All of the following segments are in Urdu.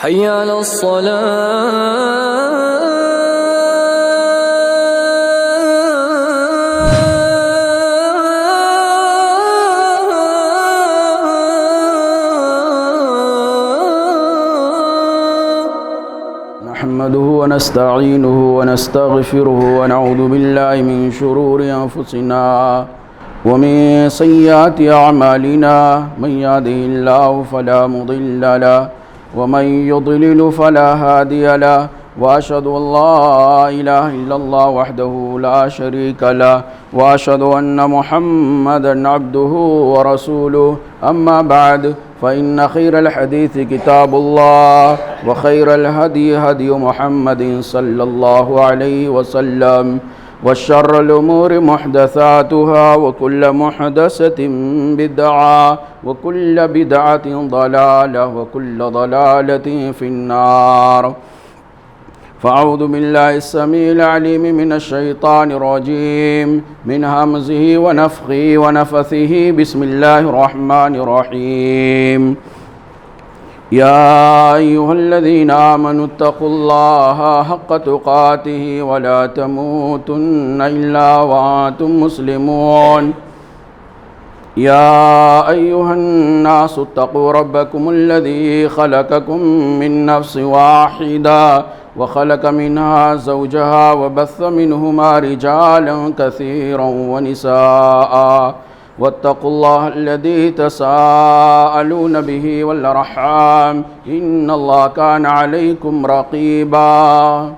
حي على نحمده ونستعينه ونستغفره ونعوذ بالله من شرور أنفسنا ومن سيئات أعمالنا من يهده الله فلا مضل له ومن يضلل فلا هادي له وأشهد أن لا إله إلا الله وحده لا شريك له وأشهد أن محمدا عبده ورسوله أما بعد فإن خير الحديث كتاب الله وخير الهدي هدي محمد صلى الله عليه وسلم وشر الأمور محدثاتها وكل محدثة بدعة وكل بدعة ضلالة وكل ضلالة في النار. فأعوذ بالله السميع العليم من الشيطان الرجيم من همزه ونفخه ونفثه. بسم الله الرحمن الرحيم. يا أيها الذين آمنوا اتقوا الله حق تقاته ولا تموتن إلا وأنتم مسلمون. يا أيها الناس اتقوا ربكم الذي خلقكم من نفس واحدة وخلق منها زوجها وبث منهما رجالا كثيرا ونساء واتقوا الله الذي تساءلون به والأرحام إن الله كان عليكم رقيبا.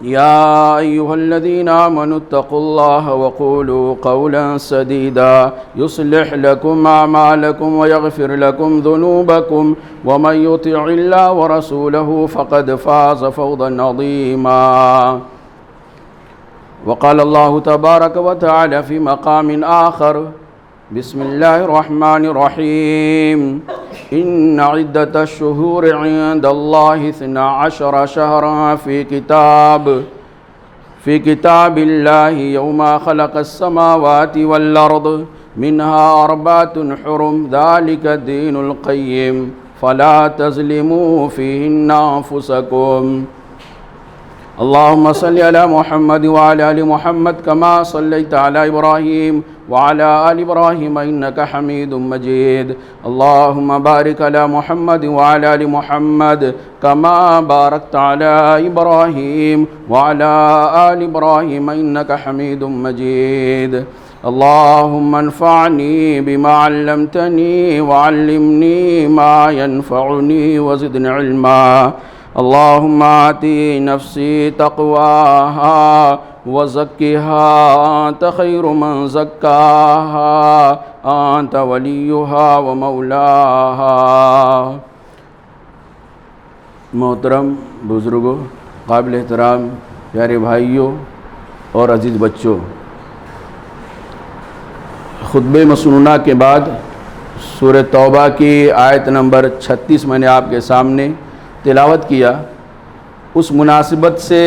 يا أيها الذين آمنوا اتقوا الله وقولوا قولا سديدا يصلح لكم أعمالكم ويغفر لكم ذنوبكم ومن يطع الله ورسوله فقد فاز فوزا عظيما. وقال الله تبارك وتعالى في مقام آخر. بسم الله الرحمن الرحيم. إن عدة الشهور عند الله 12 شهرا في كتاب الله يوم خلق السماوات والأرض منها 4 حرم ذلك الدين القيم فلا تظلموا فيهن أنفسكم. اللهم صل على محمد وعلى آل محمد كما صليت على إبراهيم وعلى آل إبراهيم إنك حميد مجيد. اللهم بارك على محمد وعلى آل محمد كما باركت على إبراهيم وعلى آل إبراهيم إنك حميد مجيد. اللهم انفعني بما علمتني وعلمني ما ينفعني وزدني علما. اللهم آتِ نفسي تقواها وزكها أنت خير من زكاها أنت وليها ومولاها. محترم بزرگوں، قابل احترام پیارے بھائیوں اور عزیز بچوں، خطبہ مسنونہ کے بعد سورہ توبہ کی آیت نمبر 36 میں نے آپ کے سامنے تلاوت کیا. اس مناسبت سے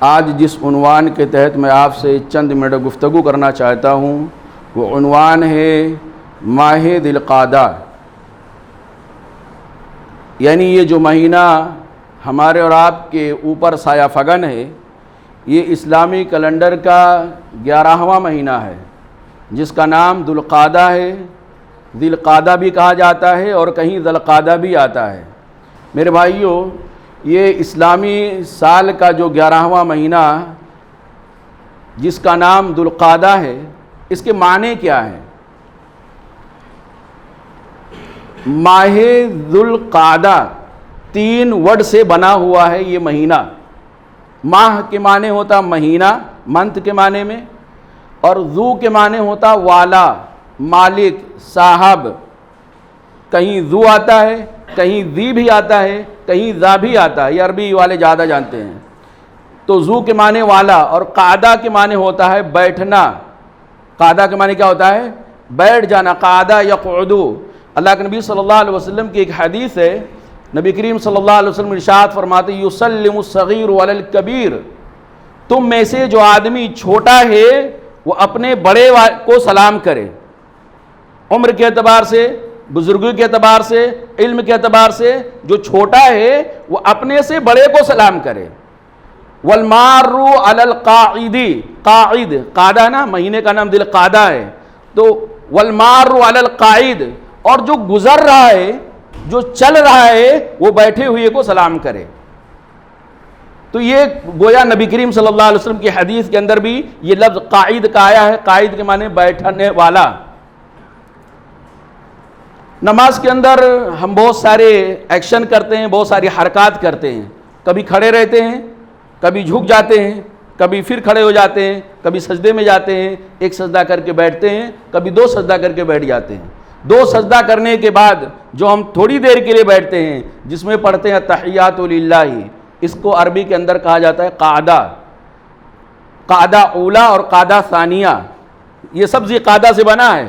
آج جس عنوان کے تحت میں آپ سے چند منٹ گفتگو کرنا چاہتا ہوں وہ عنوان ہے ماہ ذی القعدہ. یعنی یہ جو مہینہ ہمارے اور آپ کے اوپر سایہ فگن ہے، یہ اسلامی کیلنڈر کا 11واں مہینہ ہے جس کا نام ذو القعدہ ہے. ذی القعدہ بھی کہا جاتا ہے اور کہیں ذی القعدہ بھی آتا ہے. میرے بھائیوں، یہ اسلامی سال کا جو 11واں مہینہ جس کا نام ذو القعدہ ہے، اس کے معنی کیا ہیں؟ ماہ ذو القعدہ 3 ورڈ سے بنا ہوا ہے یہ مہینہ. ماہ کے معنی ہوتا مہینہ، منتھ کے معنی میں، اور ذو کے معنی ہوتا والا، مالک، صاحب. کہیں ذو آتا ہے، کہیں ذی بھی آتا ہے، کہیں ذا بھی آتا ہے. یہ عربی والے زیادہ جانتے ہیں. تو ذو کے معنی والا، اور قعدہ کے معنی ہوتا ہے بیٹھنا. قعدہ کے معنی کیا ہوتا ہے؟ بیٹھ جانا. قعدہ یقعدو. اللہ کے نبی صلی اللہ علیہ وسلم کی ایک حدیث ہے. نبی کریم صلی اللہ علیہ وسلم ارشاد فرماتے یسلم الصغیر علی الکبیر. تم میں سے جو آدمی چھوٹا ہے وہ اپنے بڑے کو سلام کرے. عمر کے اعتبار سے بزرگی کے اعتبار سے، علم کے اعتبار سے، جو چھوٹا ہے وہ اپنے سے بڑے کو سلام کرے۔ والمار علی القاعد، قاعد قاعدہ نا، مہینے کا نام ذی القعدہ ہے، تو والمار علی القاعد، اور جو گزر رہا ہے، جو چل رہا ہے، وہ بیٹھے ہوئے کو سلام کرے۔ تو یہ گویا نبی کریم صلی اللہ علیہ وسلم کی حدیث کے اندر بھی یہ لفظ قاعد کا آیا ہے۔ قاعد کے معنی بیٹھنے والا۔ نماز کے اندر ہم بہت سارے ایکشن کرتے ہیں، بہت ساری حرکات کرتے ہیں، کبھی کھڑے رہتے ہیں، کبھی جھک جاتے ہیں، کبھی پھر کھڑے ہو جاتے ہیں، کبھی سجدے میں جاتے ہیں، ایک سجدہ کر کے بیٹھتے ہیں، کبھی دو سجدہ کر کے بیٹھ جاتے ہیں۔ دو سجدہ کرنے کے بعد جو ہم تھوڑی دیر کے لیے بیٹھتے ہیں، جس میں پڑھتے ہیں تحیات للہ، اس کو عربی کے اندر کہا جاتا ہے قعدہ۔ قعدہ اولا اور قعدہ ثانیہ، یہ سب ذی قعدہ سے بنا ہے۔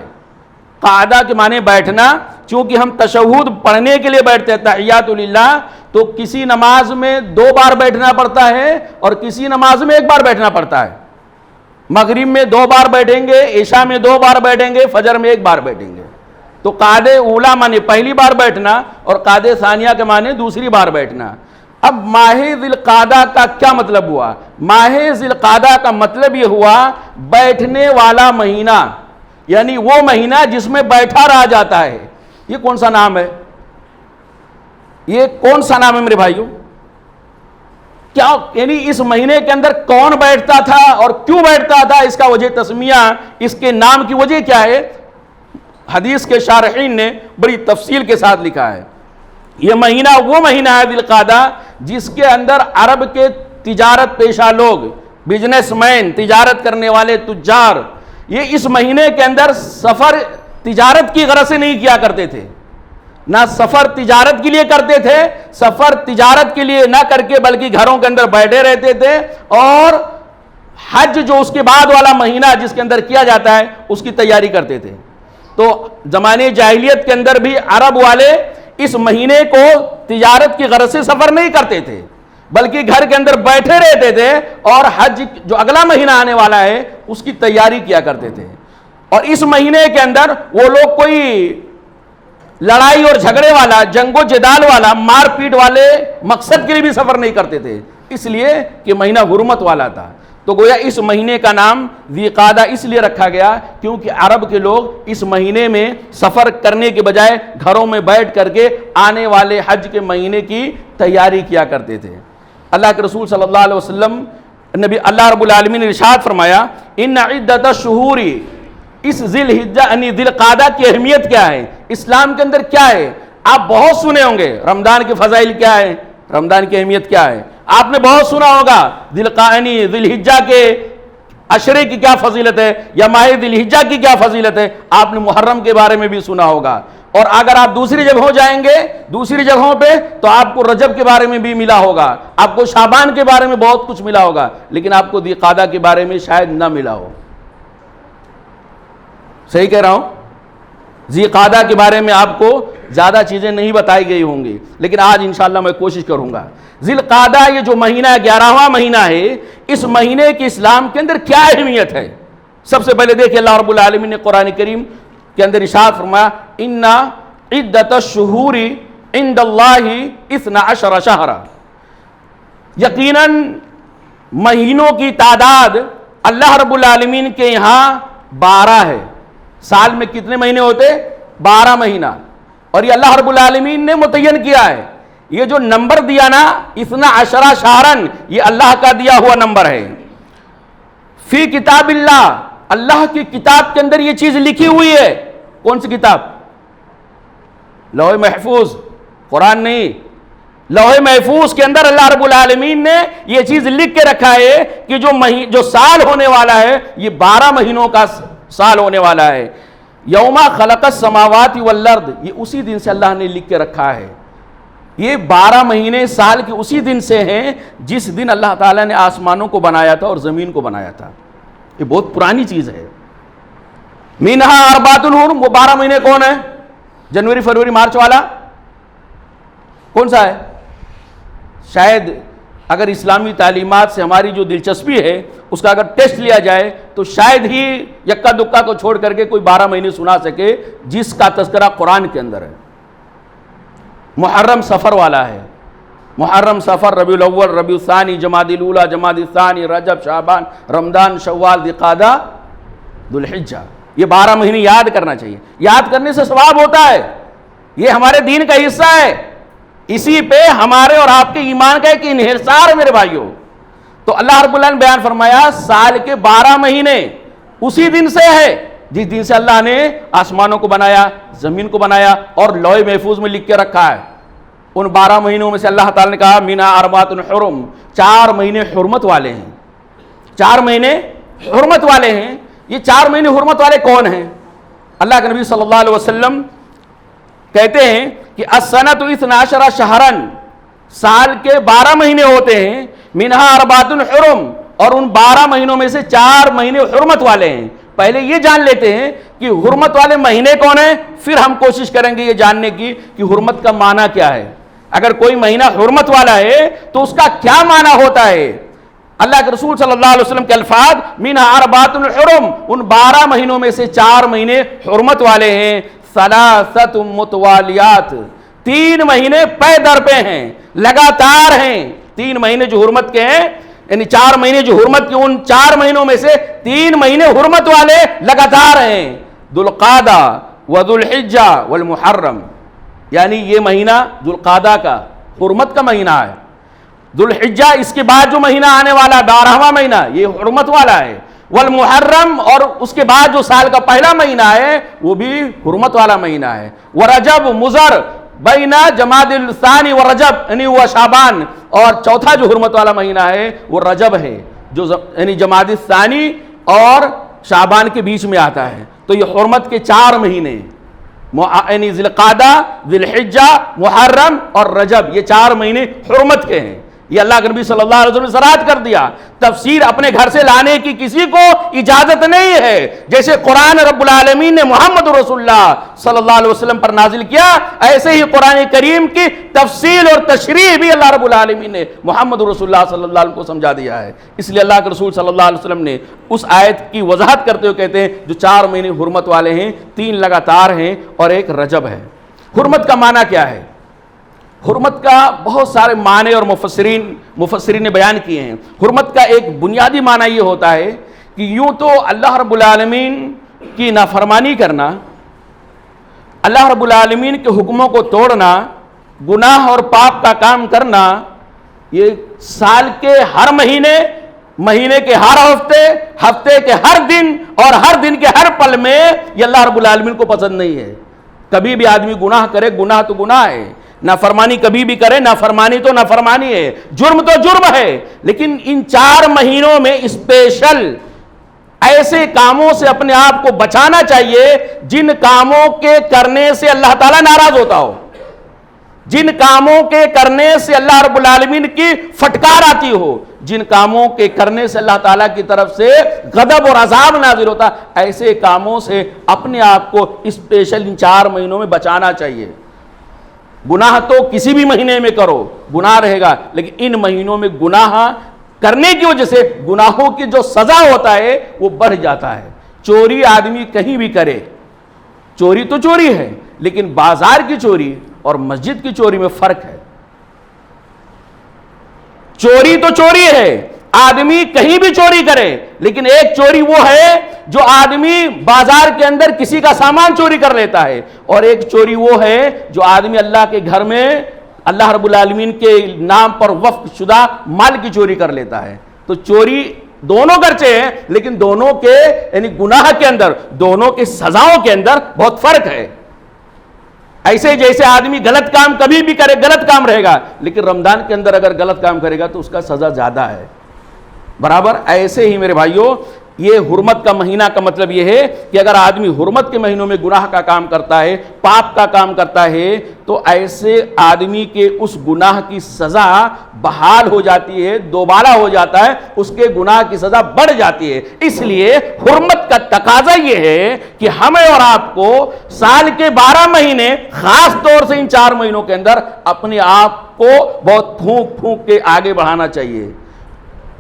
قعدہ کے معنی بیٹھنا، چونکہ ہم تشہد پڑھنے کے لیے بیٹھتے ہیں تحیات للہ، تو کسی نماز میں 2 بار بیٹھنا پڑتا ہے اور کسی نماز میں 1 بار بیٹھنا پڑتا ہے۔ مغرب میں 2 بار بیٹھیں گے، عشاء میں 2 بار بیٹھیں گے، فجر میں 1 بار بیٹھیں گے۔ تو قعدہ اولا معنی پہلی بار بیٹھنا اور قعدہ ثانیہ کے معنی دوسری بار بیٹھنا۔ اب ماہ ذی القعدہ کا کیا مطلب ہوا؟ ماہ ذی القعدہ کا مطلب یہ ہوا بیٹھنے والا مہینہ، یعنی وہ مہینہ جس میں بیٹھا رہا جاتا ہے۔ یہ کون سا نام ہے؟ یہ کون سا نام ہے میرے بھائیوں؟ کیا یعنی اس مہینے کے اندر کون بیٹھتا تھا اور کیوں بیٹھتا تھا؟ اس کا وجہ تسمیہ، اس کے نام کی وجہ کیا ہے؟ حدیث کے شارحین نے بڑی تفصیل کے ساتھ لکھا ہے۔ یہ مہینہ وہ مہینہ ہے ذی القعدہ جس کے اندر عرب کے تجارت پیشہ لوگ، بزنس مین، تجارت کرنے والے تجار، یہ اس مہینے کے اندر سفر تجارت کی غرض سے نہیں کیا کرتے تھے، نہ سفر تجارت کے لیے کرتے تھے، سفر تجارت کے لیے نہ کر کے بلکہ گھروں کے اندر بیٹھے رہتے تھے، اور حج جو اس کے بعد والا مہینہ جس کے اندر کیا جاتا ہے اس کی تیاری کرتے تھے۔ تو زمانے جاہلیت کے اندر بھی عرب والے اس مہینے کو تجارت کی غرض سے سفر نہیں کرتے تھے، بلکہ گھر کے اندر بیٹھے رہتے تھے اور حج جو اگلا مہینہ آنے والا ہے اس کی تیاری کیا کرتے تھے۔ اور اس مہینے کے اندر وہ لوگ کوئی لڑائی اور جھگڑے والا، جنگ و جدال والا، مار پیٹ والے مقصد کے لیے بھی سفر نہیں کرتے تھے، اس لیے کہ مہینہ حرمت والا تھا۔ تو گویا اس مہینے کا نام ذی قعدہ اس لیے رکھا گیا کیونکہ عرب کے لوگ اس مہینے میں سفر کرنے کے بجائے گھروں میں بیٹھ کر کے آنے والے حج کے مہینے کی تیاری کیا کرتے تھے۔ اللہ کے رسول صلی اللہ علیہ وسلم، نبی اللہ رب العالمین نے ارشاد فرمایا، ان عدت الشہور، اس ذی الحجہ یعنی ذی القعدہ کی اہمیت کیا ہے، اسلام کے اندر کیا ہے؟ آپ بہت سنے ہوں گے رمضان کے فضائل کیا ہے، رمضان کی اہمیت کیا ہے، آپ نے بہت سنا ہوگا ذی الحجہ کے عشرے کی کیا فضیلت ہے یا ماہ ذی الحجہ کی کیا فضیلت ہے، آپ نے محرم کے بارے میں بھی سنا ہوگا، اور اگر آپ دوسری جگہوں جائیں گے، دوسری جگہوں پہ، تو آپ کو رجب کے بارے میں بھی ملا ہوگا، آپ کو شعبان کے بارے میں بہت کچھ ملا ہوگا، لیکن آپ کو ذی قعدہ کے بارے میں شاید نہ ملا ہو۔ صحیح کہہ رہا ہوں؟ ذی قعدہ کے بارے میں آپ کو زیادہ چیزیں نہیں بتائی گئی ہوں گی، لیکن آج انشاءاللہ میں کوشش کروں گا۔ ذی القعدہ یہ جو مہینہ 11واں مہینہ ہے، اس مہینے کی اسلام کے اندر کیا اہمیت ہے؟ سب سے پہلے دیکھیں اللہ رب العالمین نے قرآن کریم کے اندر ارشاد فرمایا، ان عدت الشہور عند اللہ 12 شہرا، یقیناً مہینوں کی تعداد اللہ رب العالمین کے یہاں 12 ہے۔ سال میں کتنے مہینے ہوتے؟ 12 مہینہ، اور یہ اللہ رب العالمین نے متعین کیا ہے۔ یہ جو نمبر دیا نا 12 شہرن، یہ اللہ کا دیا ہوا نمبر ہے۔ فی کتاب اللہ، اللہ کی کتاب کے اندر یہ چیز لکھی ہوئی ہے۔ کون سی کتاب؟ لوح محفوظ، قرآن نہیں، لوح محفوظ کے اندر اللہ رب العالمین نے یہ چیز لکھ کے رکھا ہے کہ جو سال ہونے والا ہے یہ 12 مہینوں کا سال ہونے والا ہے۔ یوم خلق السماوات والارض، یہ اسی دن سے اللہ نے لکھ کے رکھا ہے۔ یہ 12 مہینے سال کے اسی دن سے ہیں جس دن اللہ تعالیٰ نے آسمانوں کو بنایا تھا اور زمین کو بنایا تھا۔ یہ بہت پرانی چیز ہے۔ منہا اربعۃ حرم، وہ 12 مہینے کون ہے؟ جنوری، فروری، مارچ والا کون سا ہے؟ شاید اگر اسلامی تعلیمات سے ہماری جو دلچسپی ہے اس کا اگر ٹیسٹ لیا جائے تو شاید ہی یکا دکا کو چھوڑ کر کے کوئی 12 مہینے سنا سکے جس کا تذکرہ قرآن کے اندر ہے۔ محرم سفر والا ہے، محرم سفر، ربیع الاول، ربیع الثانی، جمادی الاولی، جمادی الثانی، رجب، شعبان، رمضان، شوال، ذوالقعدہ، ذوالحجہ، یہ 12 مہینے یاد کرنا چاہیے۔ یاد کرنے سے ثواب ہوتا ہے، یہ ہمارے دین کا حصہ ہے، اسی پہ ہمارے اور آپ کے ایمان کا ایک انحصار ہے میرے بھائیوں۔ تو اللہ رب العالمین بیان فرمایا سال کے 12 مہینے اسی دن سے ہے جس دن سے اللہ نے آسمانوں کو بنایا، زمین کو بنایا اور لوح محفوظ میں لکھ کے رکھا ہے۔ ان 12 مہینوں میں سے اللہ تعالیٰ نے کہا منھا اربعۃ حرم، 4 مہینے حرمت والے ہیں، 4 مہینے حرمت والے ہیں۔ یہ 4 مہینے حرمت والے کون ہیں؟ اللہ کے نبی صلی اللہ علیہ وسلم کہتے ہیں کہ السنۃ 12 شہرن، سال کے 12 مہینے ہوتے ہیں، منھا اربعۃ حرم، اور ان 12 مہینوں میں سے 4 مہینے حرمت والے ہیں۔ پہلے یہ جان لیتے ہیں کہ حرمت والے مہینے کون ہیں، پھر ہم کوشش کریں گے یہ جاننے کی کہ حرمت کا معنی کیا ہے۔ اگر کوئی مہینہ حرمت والا ہے تو اس کا کیا معنی ہوتا ہے؟ اللہ کے رسول صلی اللہ علیہ وسلم کے الفاظ منھا اربعۃ حرم، ان 12 مہینوں میں سے 4 مہینے حرمت والے ہیں، ثلاثۃ متوالیات، 3 مہینے پے در پہ ہیں، لگاتار ہیں۔ 3 مہینے جو حرمت کے ہیں، یعنی 4 مہینے جو حرمت کے، ان 4 مہینوں میں سے 3 مہینے حرمت والے لگاتار ہیں، ذوالقعدہ وذوالحجہ والمحرم، یعنی یہ مہینہ ذوالقعدہ کا حرمت کا مہینہ ہے، ذوالحجہ اس کے بعد جو مہینہ آنے والا 12واں مہینہ یہ حرمت والا ہے، والمحرم اور اس کے بعد جو سال کا پہلا مہینہ ہے وہ بھی حرمت والا مہینہ ہے، ورجب مضر بین جمادی الثانی ورجب، یعنی وہ شعبان، اور چوتھا جو حرمت والا مہینہ ہے وہ رجب ہے جو یعنی جمادی الثانی اور شعبان کے بیچ میں آتا ہے۔ تو یہ حرمت کے 4 مہینے یعنی ذوالقعدہ، ذوالحجہ، محرم اور رجب، یہ 4 مہینے حرمت کے ہیں۔ یہ اللہ کے نبی صلی اللہ علیہ وسلم نے صراحت کر دیا۔ تفسیر اپنے گھر سے لانے کی کسی کو اجازت نہیں ہے، جیسے قرآن رب العالمین نے محمد رسول اللہ صلی اللہ علیہ وسلم پر نازل کیا، ایسے ہی قرآن کریم کی تفصیل اور تشریح بھی اللہ رب العالمین نے محمد رسول اللہ صلی اللہ علیہ وسلم کو سمجھا دیا ہے۔ اس لیے اللہ کے رسول صلی اللہ علیہ وسلم نے اس آیت کی وضاحت کرتے ہوئے کہتے ہیں جو 4 مہینے حرمت والے ہیں، 3 لگاتار ہیں اور ایک رجب ہے۔ حرمت کا معنی کیا ہے؟ حرمت کا بہت سارے معنی اور مفسرین نے بیان کیے ہیں۔ حرمت کا ایک بنیادی معنی یہ ہوتا ہے کہ یوں تو اللہ رب العالمین کی نافرمانی کرنا، اللہ رب العالمین کے حکموں کو توڑنا، گناہ اور پاپ کا کام کرنا، یہ سال کے ہر مہینے، مہینے کے ہر ہفتے، ہفتے کے ہر دن اور ہر دن کے ہر پل میں یہ اللہ رب العالمین کو پسند نہیں ہے۔ کبھی بھی آدمی گناہ کرے، گناہ تو گناہ ہے، نافرمانی کبھی بھی کرے، نافرمانی تو نافرمانی ہے، جرم تو جرم ہے، لیکن ان 4 مہینوں میں اسپیشل ایسے کاموں سے اپنے آپ کو بچانا چاہیے جن کاموں کے کرنے سے اللہ تعالیٰ ناراض ہوتا ہو، جن کاموں کے کرنے سے اللہ رب العالمین کی پھٹکار آتی ہو، جن کاموں کے کرنے سے اللہ تعالیٰ کی طرف سے غضب اور عذاب نازل ہوتا، ایسے کاموں سے اپنے آپ کو اسپیشل ان 4 مہینوں میں بچانا چاہیے۔ گناہ تو کسی بھی مہینے میں کرو گناہ رہے گا، لیکن ان مہینوں میں گناہ کرنے کی وجہ سے گناہوں کی جو سزا ہوتا ہے وہ بڑھ جاتا ہے۔ چوری آدمی کہیں بھی کرے، چوری تو چوری ہے، لیکن بازار کی چوری اور مسجد کی چوری میں فرق ہے۔ چوری تو چوری ہے، آدمی کہیں بھی چوری کرے، لیکن ایک چوری وہ ہے جو آدمی بازار کے اندر کسی کا سامان چوری کر لیتا ہے، اور ایک چوری وہ ہے جو آدمی اللہ کے گھر میں اللہ رب العالمین کے نام پر وقف شدہ مال کی چوری کر لیتا ہے۔ تو چوری دونوں گرچہ ہیں، لیکن دونوں کے یعنی گناہ کے اندر، دونوں کے سزاؤں کے اندر بہت فرق ہے۔ ایسے جیسے آدمی غلط کام کبھی بھی کرے غلط کام رہے گا، لیکن رمضان کے اندر اگر غلط کام کرے گا تو اس کا سزا زیادہ ہے۔ برابر ایسے ہی میرے بھائیوں یہ حرمت کا مہینہ کا مطلب یہ ہے کہ اگر آدمی حرمت کے مہینوں میں گناہ کا کام کرتا ہے، پاپ کا کام کرتا ہے، تو ایسے آدمی کے اس گناہ کی سزا بحال ہو جاتی ہے، دوبارہ ہو جاتا ہے، اس کے گناہ کی سزا بڑھ جاتی ہے۔ اس لیے حرمت کا تقاضا یہ ہے کہ ہمیں اور آپ کو سال کے 12 مہینے خاص طور سے ان 4 مہینوں کے اندر اپنے آپ کو بہت پھونک پھونک کے آگے بڑھانا چاہیے،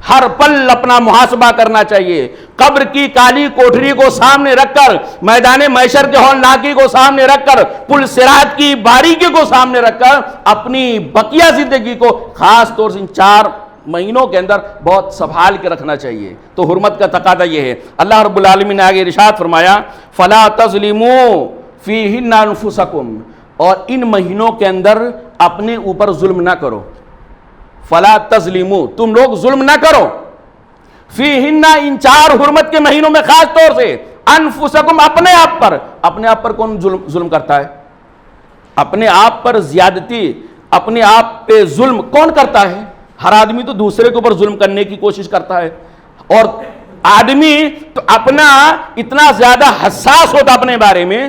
ہر پل اپنا محاسبہ کرنا چاہیے، قبر کی کالی کوٹری کو سامنے رکھ کر، میدان محشر کے ہولناکی کو سامنے رکھ کر، پل صراط کی باریکی کو سامنے رکھ کر اپنی بقیہ زندگی کو خاص طور سے ان 4 مہینوں کے اندر بہت سنبھال کے رکھنا چاہیے۔ تو حرمت کا تقاضا یہ ہے۔ اللہ رب العالمین نے آگے ارشاد فرمایا فَلَا تَظْلِمُوا فِيهِنَّ أَنفُسَكُمْ، اور ان مہینوں کے اندر اپنے اوپر ظلم نہ کرو۔ فلا تظلموا، تم لوگ ظلم نہ کرو، فیہن، ان 4 حرمت کے مہینوں میں خاص طور سے، انفسکم، اپنے آپ پر۔ اپنے آپ پر کون ظلم کرتا ہے؟ اپنے آپ پر زیادتی، اپنے آپ پہ ظلم کون کرتا ہے؟ ہر آدمی تو دوسرے کے اوپر ظلم کرنے کی کوشش کرتا ہے، اور آدمی تو اپنا اتنا زیادہ حساس ہوتا اپنے بارے میں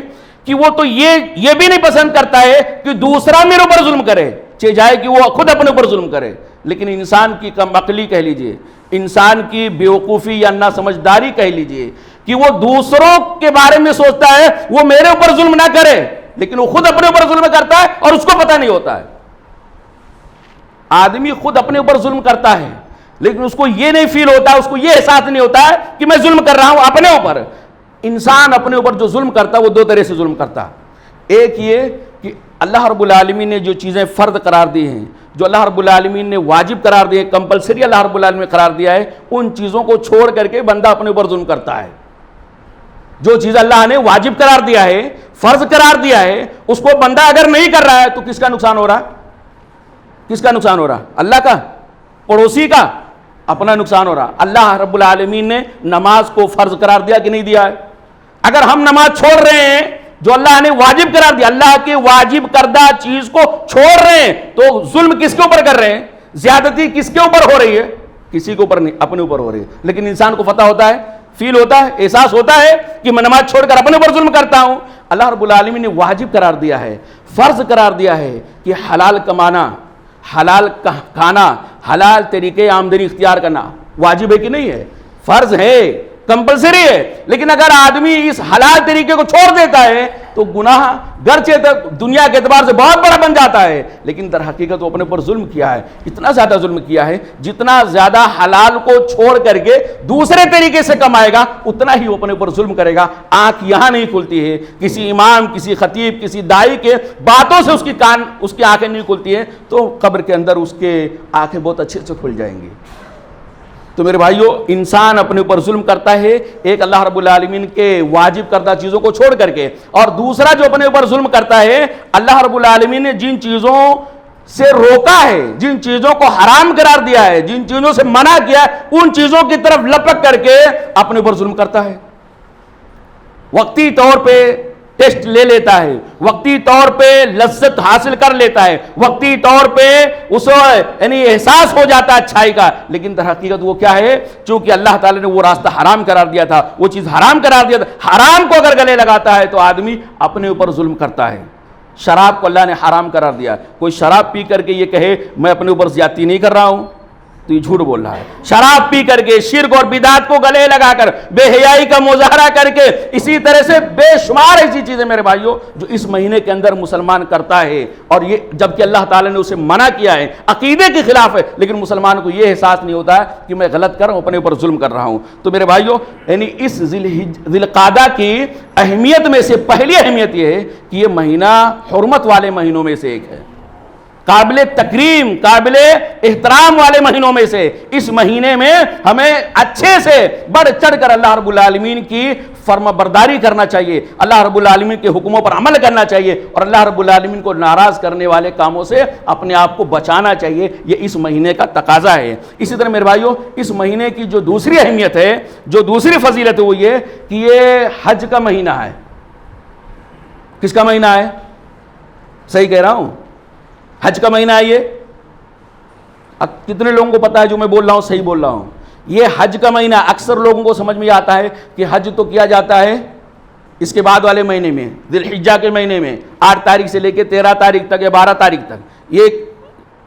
کہ وہ تو یہ بھی نہیں پسند کرتا ہے کہ دوسرا میرے اوپر ظلم کرے، چاہے جائے کہ وہ خود اپنے اوپر ظلم کرے۔ لیکن انسان کی کم عقلی کہہ لیجئے، انسان کی بیوقوفی یا نا سمجھداری کہہ لیجئے کہ وہ دوسروں کے بارے میں سوچتا ہے وہ میرے اوپر ظلم نہ کرے، لیکن وہ خود اپنے اوپر ظلم کرتا ہے اور اس کو پتہ نہیں ہوتا ہے۔ آدمی خود اپنے اوپر ظلم کرتا ہے لیکن اس کو یہ نہیں فیل ہوتا، اس کو یہ احساس نہیں ہوتا ہے کہ میں ظلم کر رہا ہوں اپنے اوپر۔ انسان اپنے اوپر جو ظلم کرتا ہے وہ 2 طرح سے ظلم کرتا ہے۔ ایک یہ کہ اللہ رب العالمین نے جو چیزیں فرض قرار دی ہیں، جو اللہ رب العالمین نے واجب قرار دیے، کمپلسری اللہ رب العالمین نے قرار دیا ہے، ان چیزوں کو چھوڑ کر کے بندہ اپنے اوپر ظلم کرتا ہے۔ جو چیز اللہ نے واجب قرار دیا ہے، فرض قرار دیا ہے، اس کو بندہ اگر نہیں کر رہا ہے تو کس کا نقصان ہو رہا ہے؟ کس کا نقصان ہو رہا؟ اللہ کا؟ پڑوسی کا؟ اپنا نقصان ہو رہا۔ اللہ رب العالمین نے نماز کو فرض قرار دیا کہ نہیں دیا ہے؟ اگر ہم نماز چھوڑ رہے ہیں جو اللہ نے واجب قرار دیا، اللہ کے واجب کردہ چیز کو چھوڑ رہے ہیں، تو ظلم کس کے اوپر کر رہے ہیں؟ زیادتی کس کے اوپر ہو رہی ہے؟ کسی کے اوپر نہیں، اپنے اوپر ہو رہی ہے۔ لیکن انسان کو پتہ ہوتا ہے، فیل ہوتا ہے، احساس ہوتا ہے کہ میں نماز چھوڑ کر اپنے اوپر ظلم کرتا ہوں۔ اللہ رب العالمین نے واجب قرار دیا ہے، فرض قرار دیا ہے کہ حلال کمانا، حلال کھانا، حلال طریقے آمدنی اختیار کرنا واجب ہے کہ نہیں ہے؟ فرض ہے، کمپلسری ہے۔ لیکن اگر آدمی اس حلال طریقے کو چھوڑ دیتا ہے تو گناہ گرچہ دنیا کے اعتبار سے بہت بڑا بن جاتا ہے، لیکن در حقیقت وہ اپنے پر ظلم کیا ہے، اتنا زیادہ ظلم کیا ہے۔ جتنا زیادہ حلال کو چھوڑ کر کے دوسرے طریقے سے کمائے گا اتنا ہی وہ اپنے پر ظلم کرے گا۔ آنکھ یہاں نہیں کھلتی ہے، کسی امام، کسی خطیب، کسی دائی کے باتوں سے اس کی آنکھیں نہیں کھلتی ہیں، تو قبر کے اندر اس کے آنکھیں بہت اچھے سے کھل جائیں گی۔ تو میرے بھائیو، انسان اپنے اوپر ظلم کرتا ہے، ایک اللہ رب العالمین کے واجب کردہ چیزوں کو چھوڑ کر کے، اور دوسرا جو اپنے اوپر ظلم کرتا ہے، اللہ رب العالمین نے جن چیزوں سے روکا ہے، جن چیزوں کو حرام قرار دیا ہے، جن چیزوں سے منع کیا ہے، ان چیزوں کی طرف لپک کر کے اپنے اوپر ظلم کرتا ہے۔ وقتی طور پہ ٹیسٹ لے لیتا ہے، وقتی طور پہ لذت حاصل کر لیتا ہے، وقتی طور پہ اس یعنی احساس ہو جاتا ہے اچھائی کا، لیکن در حقیقت وہ کیا ہے؟ چونکہ اللہ تعالی نے وہ راستہ حرام قرار دیا تھا، وہ چیز حرام قرار دیا تھا، حرام کو اگر گلے لگاتا ہے تو آدمی اپنے اوپر ظلم کرتا ہے۔ شراب کو اللہ نے حرام قرار دیا، کوئی شراب پی کر کے یہ کہے میں اپنے اوپر زیادتی نہیں کر رہا ہوں تو یہ جھوٹ بول رہا ہے۔ شراب پی کر کے، شرک اور بدعت کو گلے لگا کر، بے حیائی کا مظاہرہ کر کے، اسی طرح سے بے شمار ایسی چیزیں میرے بھائیوں جو اس مہینے کے اندر مسلمان کرتا ہے، اور یہ جبکہ اللہ تعالی نے اسے منع کیا ہے، عقیدے کے خلاف ہے، لیکن مسلمان کو یہ احساس نہیں ہوتا ہے کہ میں غلط کر رہا ہوں، اپنے اوپر ظلم کر رہا ہوں۔ تو میرے بھائیوں، یعنی اس ذی القعدہ کی اہمیت میں سے پہلی اہمیت یہ ہے کہ یہ مہینہ حرمت والے مہینوں میں سے ایک ہے، قابل تکریم، قابل احترام والے مہینوں میں سے۔ اس مہینے میں ہمیں اچھے سے بڑھ چڑھ کر اللہ رب العالمین کی فرما برداری کرنا چاہیے، اللہ رب العالمین کے حکموں پر عمل کرنا چاہیے، اور اللہ رب العالمین کو ناراض کرنے والے کاموں سے اپنے آپ کو بچانا چاہیے۔ یہ اس مہینے کا تقاضا ہے۔ اسی طرح میرے بھائیوں، اس مہینے کی جو دوسری اہمیت ہے، جو دوسری فضیلت ہے، وہ یہ کہ یہ حج کا مہینہ ہے۔ کس کا مہینہ ہے؟ صحیح کہہ رہا ہوں؟ حج کا مہینہ ہے یہ۔ اب کتنے لوگوں کو پتا ہے جو میں بول رہا ہوں صحیح بول رہا ہوں؟ یہ حج کا مہینہ اکثر لوگوں کو سمجھ میں آتا ہے کہ حج تو کیا جاتا ہے اس کے بعد والے مہینے میں، ذی الحجہ کے مہینے میں 8 تاریخ سے لے کے 13 تاریخ تک یا 12 تاریخ تک، یہ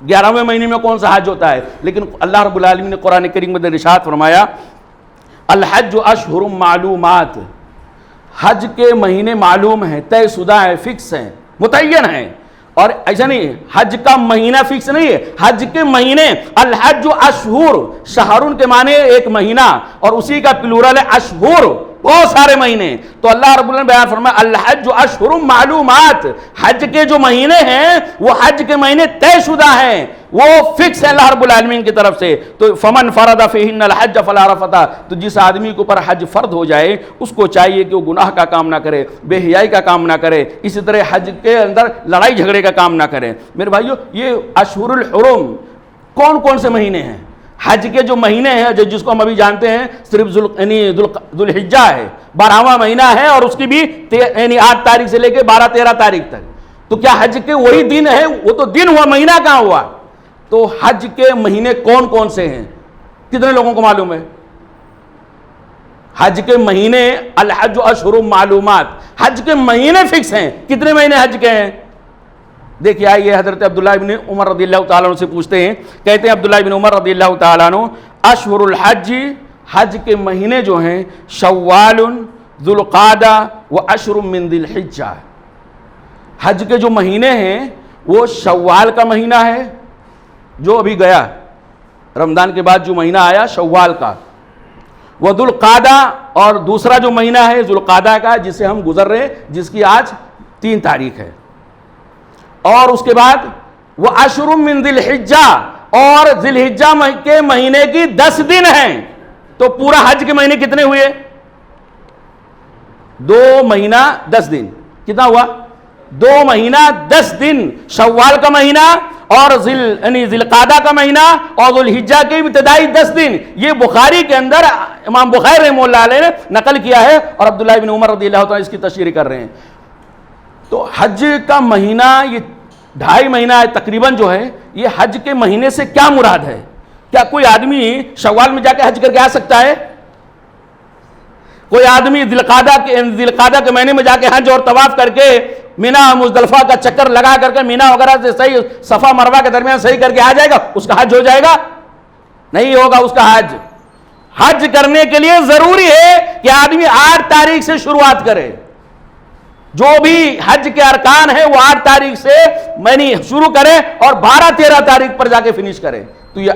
11ویں مہینے میں کون سا حج ہوتا ہے؟ لیکن اللہ رب العالمین نے قرآن کریم میں ارشاد فرمایا الحج اشہر معلومات، حج کے مہینے معلوم ہیں، طے شدہ ہیں، فکس ہیں، متعین ہیں. اور ایسا نہیں حج کا مہینہ فکس نہیں ہے، حج کے مہینے الحج اشہر، شہرن کے معنی ایک مہینہ اور اسی کا پلورل ہے اشہر، بہت سارے مہینے. تو اللہ رب العالمین بیان فرمایا الحج اشہر معلومات، حج کے جو مہینے ہیں وہ حج کے مہینے طے شدہ ہیں، وہ فکس ہے اللہ رب العالمین کی طرف سے. تو فمن فرض فیہن الحج فلا رفث، تو جس آدمی کے اوپر حج فرض ہو جائے اس کو چاہیے کہ وہ گناہ کا کام نہ کرے، بے حیائی کا کام نہ کرے، اسی طرح حج کے اندر لڑائی جھگڑے کا کام نہ کرے. میرے بھائیو یہ اشہر الحرم کون کون سے مہینے ہیں؟ حج کے جو مہینے ہیں جس کو ہم ابھی جانتے ہیں صرف ذوالحجہ ہے، 12واں مہینہ ہے اور اس کی بھی 8 تاریخ سے لے کے 12-13 تاریخ تک. تو کیا حج کے وہی دن ہے؟ وہ تو دن ہوا، مہینہ کہاں ہوا؟ تو حج کے مہینے کون کون سے ہیں؟ کتنے لوگوں کو معلوم ہے؟ حج کے مہینے الحج اشہر معلومات، حج کے مہینے فکس ہیں. کتنے مہینے حج کے ہیں؟ دیکھیے آئیے حضرت عبداللہ بن عمر رضی اللہ تعالیٰ عنہ سے پوچھتے ہیں. کہتے ہیں عبداللہ بن عمر رضی اللہ تعالیٰ عنہ اشہر الحج، حج کے مہینے جو ہیں شوال، ذوالقعدہ و اشہر من ذی الحجہ. حج کے جو مہینے ہیں وہ شوال کا مہینہ ہے جو ابھی گیا، رمضان کے بعد جو مہینہ آیا شوال کا، وہ ذوالقعدہ، اور دوسرا جو مہینہ ہے ذوالقعدہ کا جس سے ہم گزر رہے جس کی آج 3 تاریخ ہے، اور اس کے بعد وہ اشہر من ذی الحجہ، اور ذی الحجہ کے مہینے کی 10 دن ہیں. تو پورا حج کے مہینے کتنے ہوئے؟ 2 مہینہ 10 دن. کتنا ہوا؟ 2 مہینہ 10 دن. شوال کا مہینہ اور ذی القعدہ کا مہینہ اور ذوالحجہ کے ابتدائی 10 دن. یہ بخاری کے اندر امام بخاری رحمہ اللہ علیہ نے نقل کیا ہے اور عبداللہ بن عمر رضی اللہ تعالیٰ اس کی تشریح کر رہے ہیں. تو حج کا مہینہ یہ 2.5 مہینہ ہے تقریباً جو ہے، یہ حج کے مہینے سے کیا مراد ہے؟ کیا کوئی آدمی شوال میں جا کے حج کر کے آ سکتا ہے؟ کوئی آدمی ذی القعدہ کے مہینے میں جا کے حج اور طواف کر کے مینا مزدلفہ کا چکر لگا کر کے مینا وغیرہ سے صحیح صفا مروہ کے درمیان صحیح کر کے آ جائے گا؟ اس کا حج ہو جائے گا؟ نہیں ہوگا اس کا حج. حج کرنے کے لیے ضروری ہے کہ آدمی 8 تاریخ سے شروعات کرے. جو بھی حج کے ارکان ہیں وہ 8 تاریخ سے شروع کرے اور 12-13 تاریخ پر جا کے فنش کرے. تو یہ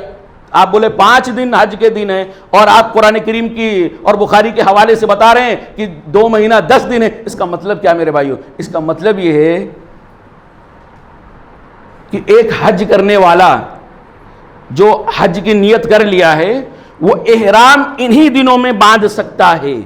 آپ بولے 5 دن حج کے دن ہیں اور آپ قرآن کریم کی اور بخاری کے حوالے سے بتا رہے ہیں کہ 2 مہینہ 10 دن ہے. اس کا مطلب کیا میرے بھائیو؟ اس کا مطلب یہ ہے کہ ایک حج کرنے والا جو حج کی نیت کر لیا ہے وہ احرام انہی دنوں میں باندھ سکتا ہے.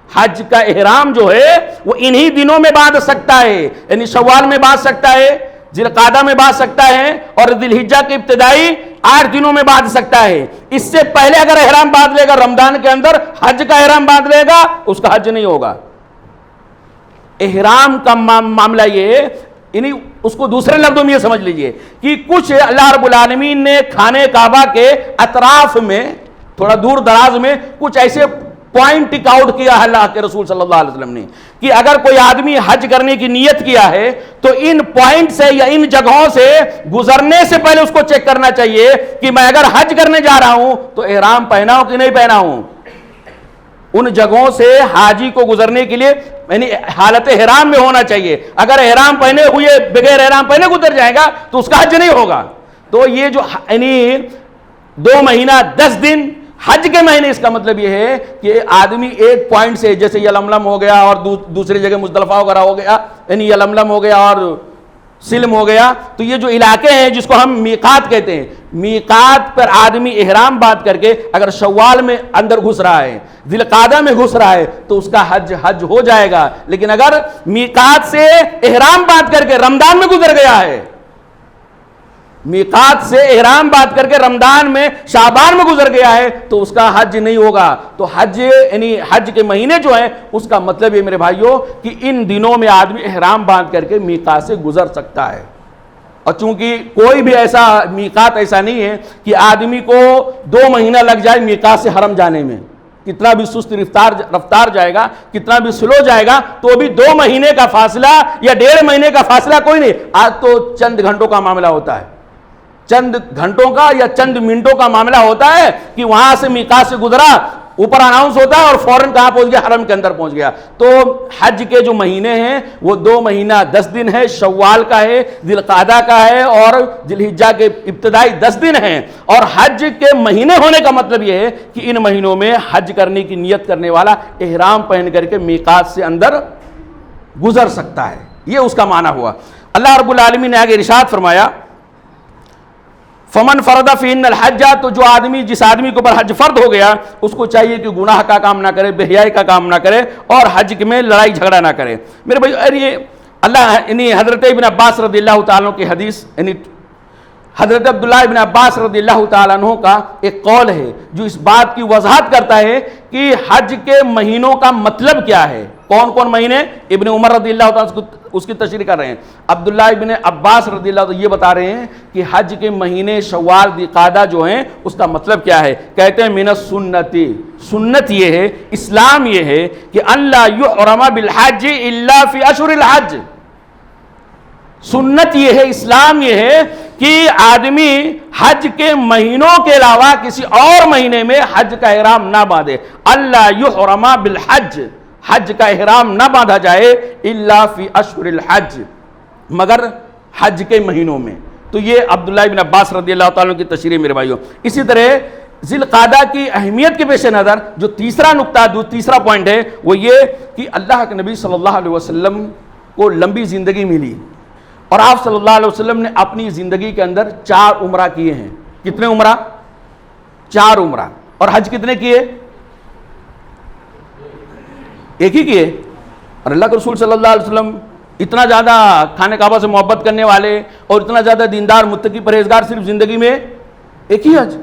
حج کا احرام جو ہے وہ انہی دنوں میں باندھ سکتا ہے، یعنی شوال میں باندھ سکتا ہے، ذی القعدہ میں باندھ سکتا ہے اور ذی الحجہ کے ابتدائی 8 دنوں میں باندھ سکتا ہے. اس سے پہلے اگر احرام باندھ لے گا رمضان کے اندر حج کا احرام باندھ لے گا اس کا حج نہیں ہوگا. احرام کا معاملہ یہ ہے، یعنی اس کو دوسرے لفظوں میں یہ سمجھ لیجئے کہ کچھ اللہ رب العالمین نے خانہ کعبہ کے اطراف میں تھوڑا دور دراز میں کچھ ایسے پوائنٹ ٹک آؤٹ کیا ہے اللہ کے رسول صلی اللہ علیہ وسلم نے کہ اگر کوئی آدمی حج کرنے کی نیت کیا ہے تو ان پوائنٹ سے یا ان جگہوں سے گزرنے سے پہلے اس کو چیک کرنا چاہیے کہ میں اگر حج کرنے جا رہا ہوں تو احرام پہنا ہوں کہ نہیں پہنا ہوں. ان جگہوں سے حاجی کو گزرنے کے لیے یعنی حالت احرام میں ہونا چاہیے. اگر احرام پہنے ہوئے بغیر احرام پہنے گزر جائے گا تو اس کا حج نہیں ہوگا. تو یہ جو یعنی 2 مہینہ 10 دن حج کے مہینے، اس کا مطلب یہ ہے کہ آدمی ایک پوائنٹ سے جیسے یلملم ہو گیا اور دوسری جگہ مزدلفہ وغیرہ ہو گیا، یعنی یلملم ہو گیا اور سلم ہو گیا، تو یہ جو علاقے ہیں جس کو ہم میقات کہتے ہیں، میقات پر آدمی احرام باندھ کر کے اگر شوال میں اندر گھس رہا ہے، ذی القعدہ میں گھس رہا ہے تو اس کا حج ہو جائے گا. لیکن اگر میقات سے احرام باندھ کر کے رمضان میں گزر گیا ہے، میقات سے احرام باندھ کر کے رمضان میں شعبان میں گزر گیا ہے تو اس کا حج نہیں ہوگا. تو حج یعنی حج کے مہینے جو ہیں اس کا مطلب یہ میرے بھائیوں کہ ان دنوں میں آدمی احرام باندھ کر کے میقات سے گزر سکتا ہے. اور چونکہ کوئی بھی ایسا میقات ایسا نہیں ہے کہ آدمی کو 2 مہینہ لگ جائے میقات سے حرم جانے میں، کتنا بھی سست رفتار جائے گا، کتنا بھی سلو جائے گا، تو بھی 2 مہینے کا فاصلہ یا 1.5 مہینے کا فاصلہ کوئی نہیں. آج تو چند گھنٹوں کا معاملہ ہوتا ہے، چند گھنٹوں کا یا چند منٹوں کا معاملہ ہوتا ہے کہ وہاں سے میقات سے گزرا، اوپر اناؤنس ہوتا ہے اور فوراً کہاں پہنچ گیا؟ حرم کے اندر پہنچ گیا. تو حج کے جو مہینے ہیں وہ 2 مہینہ 10 دن ہے، شوال کا ہے، ذی القعدہ کا ہے اور ذی الحجہ کے ابتدائی 10 دن ہیں. اور حج کے مہینے ہونے کا مطلب یہ ہے کہ ان مہینوں میں حج کرنے کی نیت کرنے والا احرام پہن کر کے میقات سے اندر گزر سکتا ہے. یہ اس کا معنی ہوا. اللہ رب العالمین نے آگے ارشاد فرمایا فمن فرض فیہن الحج، تو جو آدمی، جس آدمی کے اوپر حج فرض ہو گیا اس کو چاہیے کہ گناہ کا کام نہ کرے، بے حیائی کا کام نہ کرے اور حج میں لڑائی جھگڑا نہ کرے. میرے بھائی، اور یہ اللہ حضرت ابن عباس رضی اللہ تعالیٰ عنہ کی حدیث، یعنی حضرت عبداللہ ابن عباس رضی اللہ تعالیٰ عنہ کا ایک قول ہے جو اس بات کی وضاحت کرتا ہے کہ حج کے مہینوں کا مطلب کیا ہے. کون کون مہینے؟ ابن عمر رضی اللہ تعالیٰ اس کی تشریح کر رہے ہیں. عبداللہ ابن عباس رضی اللہ تعالیٰ یہ بتا رہے ہیں کہ حج کے مہینے شوال ذی القعدہ جو ہیں اس کا مطلب کیا ہے. کہتے ہیں من السنتی، سنت یہ ہے، اسلام یہ ہے کہ اللہ یحرم بالحج الا فی اشہر الحج. سنت یہ ہے، اسلام یہ ہے کہ آدمی حج کے مہینوں کے علاوہ کسی اور مہینے میں حج کا احرام نہ باندھے. اللہ یحرم بالحج، حج کا احرام نہ باندھا جائے الا فی اشہر الحج، مگر حج کے مہینوں میں. تو یہ عبداللہ ابن عباس رضی اللہ تعالیٰ کی تشریح میرے بھائیوں. اسی طرح ذی القعدہ کی اہمیت کے پیش نظر جو تیسرا نقطہ، تیسرا پوائنٹ ہے وہ یہ کہ اللہ کے نبی صلی اللہ علیہ وسلم کو لمبی زندگی ملی اور آپ صلی اللہ علیہ وسلم نے اپنی زندگی کے اندر 4 عمرہ کیے ہیں. کتنے عمرہ؟ 4 عمرہ. اور حج کتنے کیے؟ ایک ہی کیے. اور اللہ کے رسول صلی اللہ علیہ وسلم اتنا زیادہ خانہ کعبہ سے محبت کرنے والے اور اتنا زیادہ دیندار متقی پرہیزگار، صرف زندگی میں ایک ہی حج.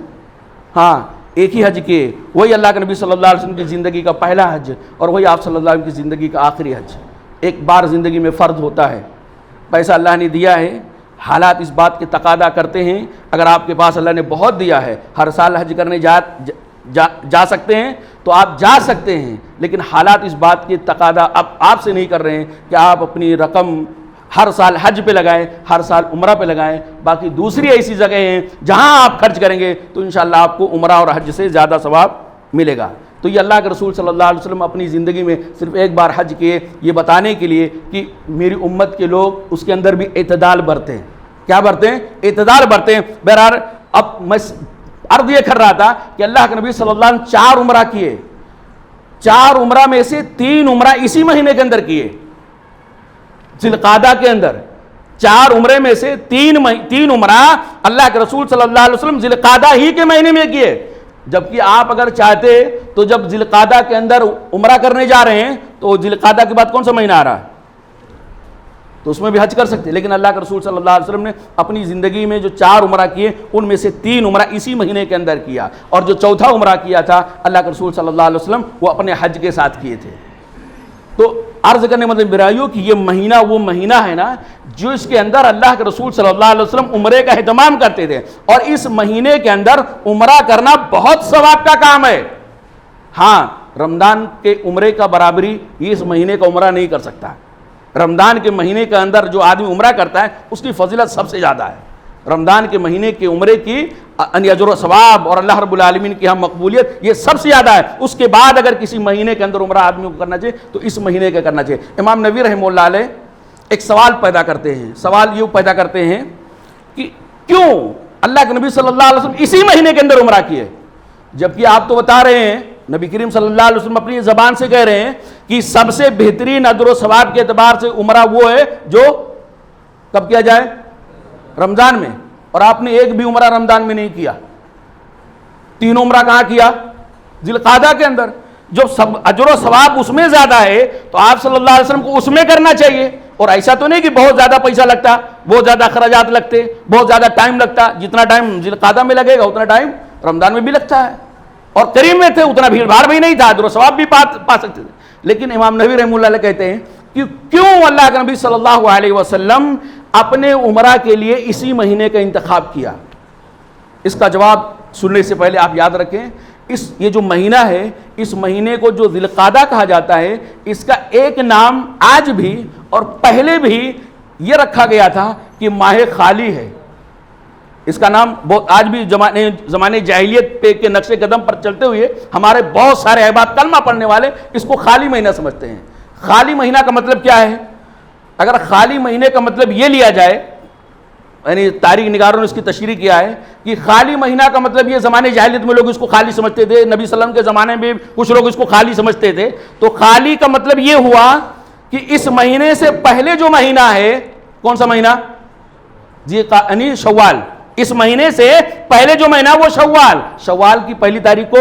ہاں، ایک ہی حج کیے. وہی اللہ کے نبی صلی اللہ علیہ وسلم کی زندگی کا پہلا حج اور وہی آپ صلی اللہ علیہ وسلم کی زندگی کا آخری حج. ایک بار زندگی میں فرض ہوتا ہے. پیسہ اللہ نے دیا ہے، حالات اس بات کے تقاضا کرتے ہیں. اگر آپ کے پاس اللہ نے بہت دیا ہے، ہر سال حج کرنے جا سکتے ہیں تو آپ جا سکتے ہیں، لیکن حالات اس بات کی تقاضا اب آپ سے نہیں کر رہے ہیں کہ آپ اپنی رقم ہر سال حج پہ لگائیں، ہر سال عمرہ پہ لگائیں. باقی دوسری ایسی جگہیں ہیں جہاں آپ خرچ کریں گے تو انشاءاللہ آپ کو عمرہ اور حج سے زیادہ ثواب ملے گا. تو یہ اللہ کے رسول صلی اللہ علیہ وسلم اپنی زندگی میں صرف ایک بار حج کیے، یہ بتانے کے لیے کہ میری امت کے لوگ اس کے اندر بھی اعتدال برتیں. کیا برتیں؟ اعتدال برتیں. بہرحال اب میں عرض یہ کر رہا تھا کہ اللہ کے نبی صلی اللہ علیہ وسلم 4 عمرہ کیے. 4 عمرہ میں سے 3 عمرہ اسی مہینے کے اندر کیے، ذی القعدہ کے اندر. 4 عمرے میں سے 3 عمرہ اللہ کے رسول صلی اللہ علیہ وسلم ذی القعدہ ہی کے مہینے میں کیے. جبکہ آپ اگر چاہتے تو جب ذی القعدہ کے اندر عمرہ کرنے جا رہے ہیں تو ذی القعدہ کے بعد کون سا مہینہ آ رہا ہے تو اس میں بھی حج کر سکتے. لیکن اللہ کے رسول صلی اللہ علیہ وسلم نے اپنی زندگی میں جو 4 عمرہ کیے ان میں سے 3 عمرہ اسی مہینے کے اندر کیا، اور جو چوتھا عمرہ کیا تھا اللہ کے رسول صلی اللہ علیہ وسلم وہ اپنے حج کے ساتھ کیے تھے. تو عرض کرنے مطلب برائیوں کہ یہ مہینہ وہ مہینہ ہے نا جو اس کے اندر اللہ کے رسول صلی اللہ علیہ وسلم عمرے کا اہتمام کرتے تھے، اور اس مہینے کے اندر عمرہ کرنا بہت ثواب کا کام ہے. ہاں، رمضان کے عمرے کا برابری یہ اس مہینے کا عمرہ نہیں کر سکتا. رمضان کے مہینے کے اندر جو آدمی عمرہ کرتا ہے اس کی فضیلت سب سے زیادہ ہے. رمضان کے مہینے کے عمرے کی اجر و ثواب اور اللہ رب العالمین کی ہم مقبولیت یہ سب سے زیادہ ہے. اس کے بعد اگر کسی مہینے کے اندر عمرہ آدمی کو کرنا چاہیے تو اس مہینے کا کرنا چاہیے. امام نووی رحمہ اللہ علیہ ایک سوال پیدا کرتے ہیں. سوال یہ پیدا کرتے ہیں کہ کیوں اللہ کے نبی صلی اللہ علیہ وسلم اسی مہینے کے اندر عمرہ کیے، جبکہ آپ تو بتا رہے ہیں، نبی کریم صلی اللہ علیہ وسلم اپنی زبان سے کہہ رہے ہیں کہ سب سے بہترین اجر و ثواب کے اعتبار سے عمرہ وہ ہے جو کب کیا جائے؟ رمضان میں. اور آپ نے ایک بھی عمرہ رمضان میں نہیں کیا. 3 عمرہ کہاں کیا؟ ذی القعدہ کے اندر. جو اجر و ثواب اس میں زیادہ ہے تو آپ صلی اللہ علیہ وسلم کو اس میں کرنا چاہیے. اور ایسا تو نہیں کہ بہت زیادہ پیسہ لگتا، بہت زیادہ اخراجات لگتے، بہت زیادہ ٹائم لگتا. جتنا ٹائم ذی القعدہ میں لگے گا اتنا ٹائم رمضان میں بھی لگتا ہے. اور قریب میں تھے اتنا بھیڑ بھاڑ بھی نہیں تھا، اجر و ثواب بھی پا سکتے تھے. لیکن امام نووی رحمہ اللہ علیہ کہتے ہیں کہ کیوں اللہ کے نبی صلی اللہ علیہ وسلم اپنے عمرہ کے لیے اسی مہینے کا انتخاب کیا؟ اس کا جواب سننے سے پہلے آپ یاد رکھیں، یہ جو مہینہ ہے، اس مہینے کو جو ذی القعدہ کہا جاتا ہے، اس کا ایک نام آج بھی اور پہلے بھی یہ رکھا گیا تھا کہ ماہ خالی ہے۔ اس کا نام آج بھی زمانے جاہلیت پہ کے نقش قدم پر چلتے ہوئے ہمارے بہت سارے احباب کلمہ پڑھنے والے اس کو خالی مہینہ سمجھتے ہیں۔ خالی مہینہ کا مطلب کیا ہے؟ اگر خالی مہینے کا مطلب یہ لیا جائے، یعنی تاریخ نگاروں نے اس کی تشریح کیا ہے کہ خالی مہینہ کا مطلب یہ زمانے جاہلیت میں لوگ اس کو خالی سمجھتے تھے، نبی صلی اللہ علیہ وسلم کے زمانے میں کچھ لوگ اس کو خالی سمجھتے تھے، تو خالی کا مطلب یہ ہوا کہ اس مہینے سے پہلے جو مہینہ ہے، کون سا مہینہ؟ یعنی شوال۔ اس مہینے سے پہلے جو مہینہ وہ شوال کی پہلی تاریخ کو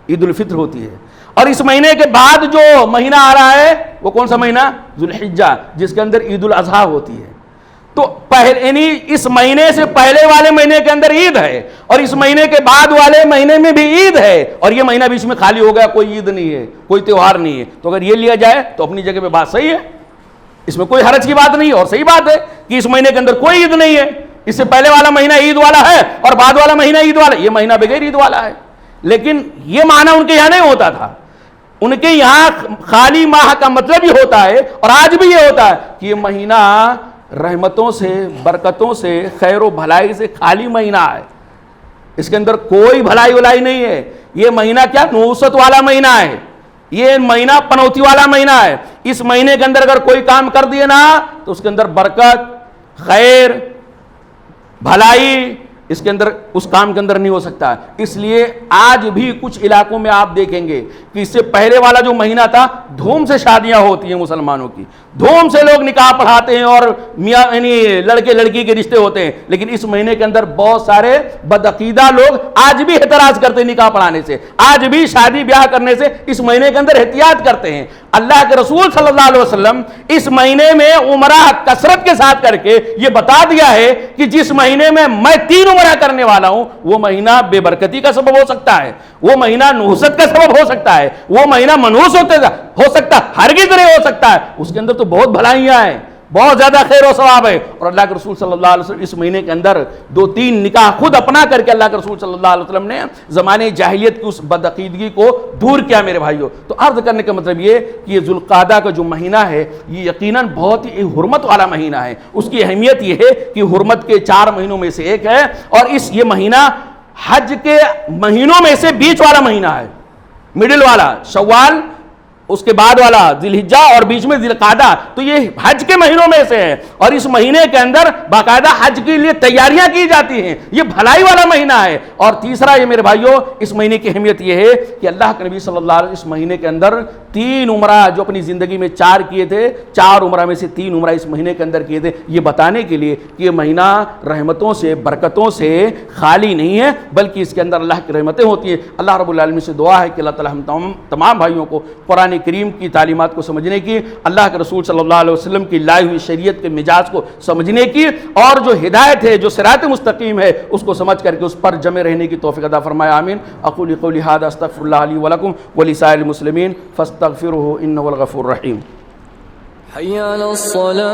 عید الفطر ہوتی ہے، اور اس مہینے کے بعد جو مہینہ آ رہا ہے وہ کون سا مہینہ؟ ذو الحجہ، جس کے اندر عید الاضحیٰ ہوتی ہے۔ تو یعنی اس مہینے سے پہلے والے مہینے کے اندر عید ہے، اور اس مہینے کے بعد والے مہینے میں بھی عید ہے، اور یہ مہینہ بیچ میں خالی ہو گیا، کوئی عید نہیں ہے، کوئی تہوار نہیں ہے۔ تو اگر یہ لیا جائے تو اپنی جگہ پہ بات صحیح ہے، اس میں کوئی حرج کی بات نہیں، اور صحیح بات ہے کہ اس مہینے کے اندر کوئی عید نہیں ہے، اس سے پہلے والا مہینہ عید والا ہے اور بعد والا مہینہ عید والا، یہ مہینہ بغیر عید والا ہے۔ لیکن یہ معنی ان کے یہاں نہیں ہوتا تھا، ان کے یہاں خالی ماہ کا مطلب یہ ہوتا ہے، اور آج بھی یہ ہوتا ہے کہ یہ مہینہ رحمتوں سے، برکتوں سے، خیر و بھلائی سے خالی مہینہ ہے، اس کے اندر کوئی بھلائی ولائی نہیں ہے۔ یہ مہینہ کیا؟ نحوست والا مہینہ ہے، یہ مہینہ پنوتی والا مہینہ ہے۔ اس مہینے کے اندر اگر کوئی کام کر دیے نا تو اس کے اندر برکت، خیر، بھلائی اس کے اندر، اس کام کے اندر نہیں ہو سکتا۔ اس لیے آج بھی کچھ علاقوں میں آپ دیکھیں گے کہ اس سے پہلے والا جو مہینہ تھا، دھوم سے شادیاں ہوتی ہیں مسلمانوں کی، دھوم سے لوگ نکاح پڑھاتے ہیں اور میاں یعنی لڑکے لڑکی کے رشتے ہوتے ہیں، لیکن اس مہینے کے اندر بہت سارے بدعقیدہ لوگ آج بھی اعتراض کرتے ہیں نکاح پڑھانے سے، آج بھی شادی بیاہ کرنے سے اس مہینے کے اندر احتیاط کرتے ہیں۔ اللہ کے رسول صلی اللہ علیہ وسلم اس مہینے میں عمرہ کثرت کے ساتھ کر کے یہ بتا دیا ہے کہ جس مہینے میں 3 عمرہ کرنے والا ہوں، وہ مہینہ بے برکتی کا سبب ہو سکتا ہے، وہ مہینہ نحوست کا سبب ہو سکتا ہے، وہ مہینہ منحوس ہو سکتا ہے، ہرگز نہیں ہو سکتا ہے، اس کے اندر تو بہت بھلائیاں ہیں، بہت زیادہ خیر و ثواب ہے۔ اور اللہ کے رسول صلی اللہ علیہ وسلم اس مہینے کے اندر 2-3 نکاح خود اپنا کر کے اللہ کے رسول صلی اللہ علیہ وسلم نے زمانے جاہلیت کی اس بدعقیدگی کو دور کیا میرے بھائیوں۔ تو عرض کرنے کا مطلب یہ کہ یہ ذو القعدہ کا جو مہینہ ہے یہ یقیناً بہت ہی حرمت والا مہینہ ہے، اس کی اہمیت یہ ہے کہ حرمت کے 4 مہینوں میں سے ایک ہے، اور یہ مہینہ حج کے مہینوں میں سے بیچ والا مہینہ ہے، مڈل والا، شوال، اس کے بعد والا ذی الحجہ اور بیچ میں ذی القعدہ، تو یہ حج کے مہینوں میں سے ہے، اور اس مہینے کے اندر باقاعدہ حج کے لیے تیاریاں کی جاتی ہیں، یہ بھلائی والا مہینہ ہے۔ اور تیسرا یہ میرے بھائیوں، اس مہینے کی اہمیت یہ ہے کہ اللہ کے نبی صلی اللہ علیہ وسلم اس مہینے کے اندر 3 عمرہ جو اپنی زندگی میں 4 کیے تھے، 4 عمرہ میں سے 3 عمرہ اس مہینے کے اندر کیے تھے، یہ بتانے کے لیے کہ یہ مہینہ رحمتوں سے، برکتوں سے خالی نہیں ہے، بلکہ اس کے اندر اللہ کی رحمتیں ہوتی ہیں۔ اللہ رب العالمین سے دعا ہے کہ اللہ تعالی ہم تمام بھائیوں کو قرآن کریم کی تعلیمات کو سمجھنے کی، اللہ کے رسول صلی اللہ علیہ وسلم کی لائی ہوئی شریعت کے مزاج کو سمجھنے کی، اور جو ہدایت ہے، جو صراط مستقیم ہے، اس کو سمجھ کر کے اس پر جمع رہنے کی توفیق عطا فرمائے، آمین۔ اقول قولی ھذا استغفر اللہ لی ولکم ولسائر المسلمین فاستغفروہ انہ هو الغفور الرحیم۔ حی علی الصلاۃ۔